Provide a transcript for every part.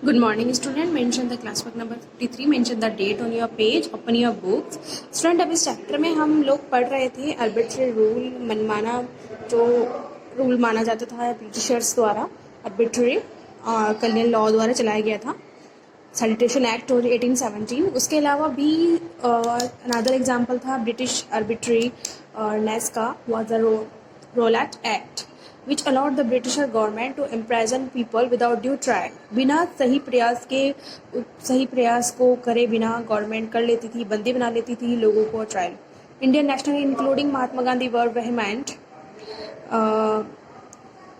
Good morning, student. Mention the class work number 53. Mention the date on your page. Open your books. Student, अब इस chapter में हम लोग पढ़ रहे थे आर्बिट्री रूल, मनमाना जो रूल माना जाता था ब्रिटिशर्स द्वारा, आर्बिट्री कॉलोनियल लॉ द्वारा चलाया गया था, सैलिटेशन एक्ट और 1817। उसके अलावा भी अनदर एग्जाम्पल था ब्रिटिश आर्बिट्री नेस का was the Rowlatt act which allowed the Britisher government to imprison people without due trial। बिना सही प्रयास को करे बिना गवर्नमेंट कर लेती थी, बंदी बना लेती थी लोगों को trial. Indian national including Mahatma Gandhi were vehement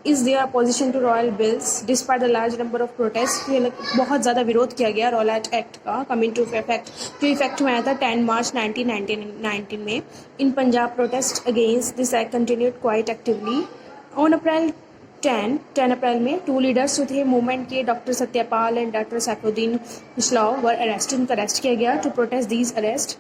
is their opposition to royal bills despite the large number of protest. बहुत ज़्यादा विरोध किया गया रॉलेट एक्ट का, कमिंग टू इफेक्ट जो इफेक्ट में आया था 10 मार्च 1919 में। In Punjab protest against this act continued quite actively. On April 10 अप्रैल में टू लीडर्स जो थे मूवमेंट के, doctor Satyapal and doctor Saifuddin इस्लाह were arrested. उनको अरेस्ट किया गया to protest these arrest.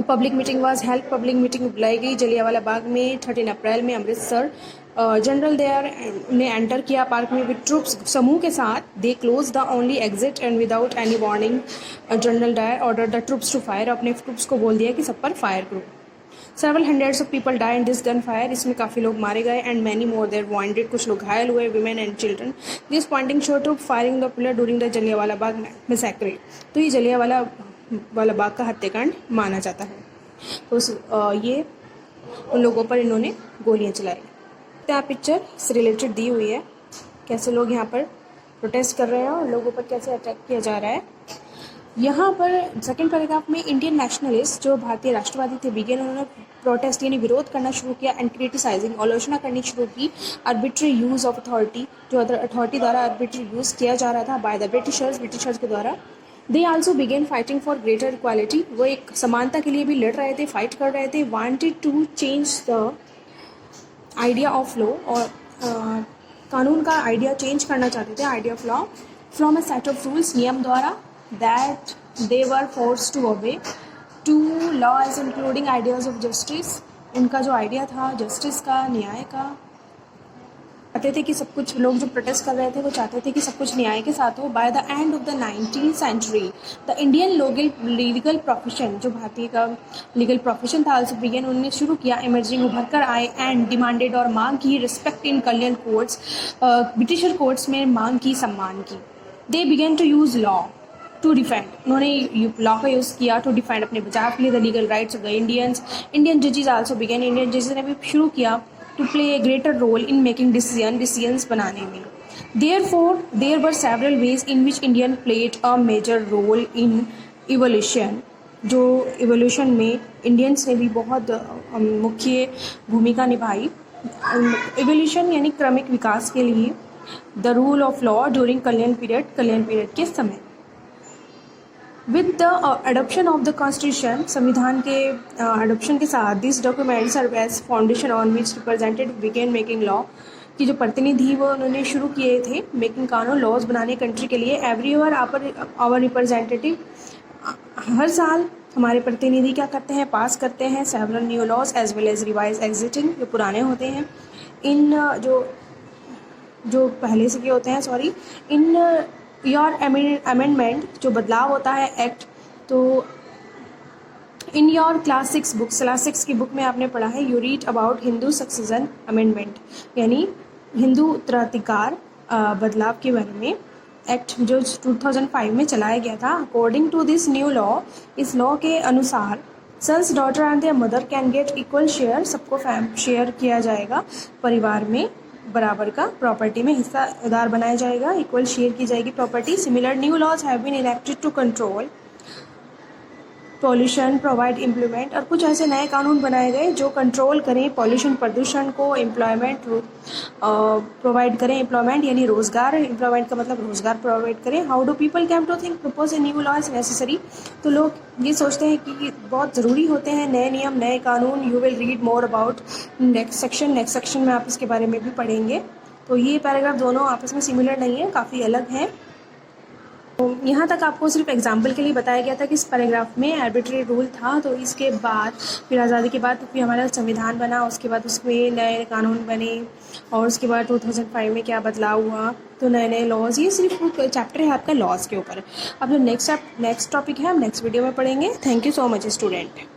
Public meeting was held. Public meeting बुलाई गई जलियांवाला बाग में 13 अप्रैल में अमृतसर। जनरल देयर ने एंटर किया पार्क में विद ट्रूप्स समूह के साथ। They close the only exit and without any warning general Dyer order the troops to fire. अपने ट्रूप्स को बोल दिया कि सब पर फायर करो। Several hundreds of people died in this gunfire। इसमें काफ़ी लोग मारे गए and many more there wounded। कुछ लोग घायल हुए, women and children। This pointing show troop firing the pillar during the Jallianwala Bagh massacre। तो ये जलियांवाला बाग का हत्याकांड माना जाता है। तो ये उन लोगों पर इन्होंने गोलियां चलाई। तो पिक्चर से रिलेटेड दी हुई है, कैसे लोग यहाँ पर प्रोटेस्ट कर रहे हैं और लोगों पर कैसे अटैक किया जा रहा है। यहाँ पर सेकंड पैराग्राफ में इंडियन नेशनलिस्ट जो भारतीय राष्ट्रवादी थे बिगेन, उन्होंने प्रोटेस्ट यानी विरोध करना शुरू किया एंड क्रिटिसाइजिंग आलोचना करनी शुरू की आर्बिट्री यूज़ ऑफ अथॉरिटी, जो अथॉरिटी द्वारा आर्बिट्री यूज़ किया जा रहा था बाय द ब्रिटिशर्स के द्वारा। They also begin fighting for greater equality. वो एक समानता के लिए भी लड़ रहे थे, फाइट कर रहे थे। Wanted to change the idea of law, और कानून का आइडिया चेंज करना चाहते थे, idea of law from a set of rules, नियम द्वारा, that they were forced to obey to laws including ideas of justice। उनका जो आइडिया था जस्टिस का, न्याय का, चाहते थे कि सब कुछ, लोग जो प्रोटेस्ट कर रहे थे वो चाहते थे कि सब कुछ न्याय के साथ हो। By the end of the 19th century the Indian legal profession, जो भारतीय का लीगल प्रोफेशन था, आल्सो बिगेन, उन्होंने शुरू किया इमर्जिंग, उभर कर आए एंड डिमांडेड और मांग की respect in colonial courts, britisher courts में मांग की, सम्मान की। दे begin to use law to defend, उन्होंने लॉ का यूज़ किया टू डिफेंड, अपने बचाव के लिए, the legal rights of the Indians. Indian जजेस आल्सो बिगेन, इंडियन जजेस ने भी शुरू किया to play A greater role in making decisions बनाने में। Therefore there were several ways in which Indian played a major role in evolution, जो evolution में इंडियंस ने भी बहुत मुख्य भूमिका निभाई। इवोल्यूशन यानी क्रमिक विकास के लिए। The rule of law during colonial period के समय। With the adoption of the constitution, संविधान के अडोप्शन के साथ, this document serve as foundation on which represented begin making law, की जो प्रतिनिधि वो उन्होंने शुरू किए थे मेकिंग कानून, लॉज बनाने कंट्री के लिए। एवरी ईयर आवर रिप्रेजेंटेटिव, हर साल हमारे प्रतिनिधि क्या करते हैं, पास करते हैं several new laws as well as revise existing, जो पुराने होते हैं, इन जो पहले से के होते हैं, सॉरी, इन योर अमेंडमेंट, जो बदलाव होता है एक्ट। तो इन योर क्लास 6 की बुक में आपने पढ़ा है, you read about Hindu succession amendment, यानी हिंदू उत्तराधिकार बदलाव के बारे में एक्ट जो 2005 में चलाया गया था। According to this new law, इस लॉ के अनुसार sons, daughter and their mother can get equal share, सबको शेयर किया जाएगा परिवार में बराबर का, प्रॉपर्टी में हिस्सादार बनाया जाएगा, इक्वल शेयर की जाएगी property. Similar new laws have been enacted to control pollution, provide employment, और कुछ ऐसे नए कानून बनाए गए जो कंट्रोल करें पॉल्यूशन, प्रदूषण को, एम्प्लॉयमेंट प्रोवाइड करें, एम्प्लॉयमेंट यानी रोजगार, एम्प्लॉयमेंट का मतलब रोजगार प्रोवाइड करें। How do people came to think propose a new law is necessary, तो लोग ये सोचते हैं कि बहुत ज़रूरी होते हैं नए नियम, नए कानून। You will read more about next section में आप इसके बारे में भी पढ़ेंगे। तो ये पैराग्राफ दोनों आपस में सिमिलर नहीं है, काफ़ी अलग हैं। तो यहाँ तक आपको सिर्फ एग्जाम्पल के लिए बताया गया था कि इस पैराग्राफ में आर्बिट्रेरी रूल था। तो इसके बाद फिर आज़ादी के बाद फिर हमारा संविधान बना, उसके बाद उसमें नए कानून बने और उसके बाद 2005 में क्या बदलाव हुआ, तो नए नए लॉज। ये सिर्फ चैप्टर है आपका लॉज के ऊपर। अब जो नेक्स्ट टॉपिक है हम नेक्स्ट वीडियो में पढ़ेंगे। Thank you so much student.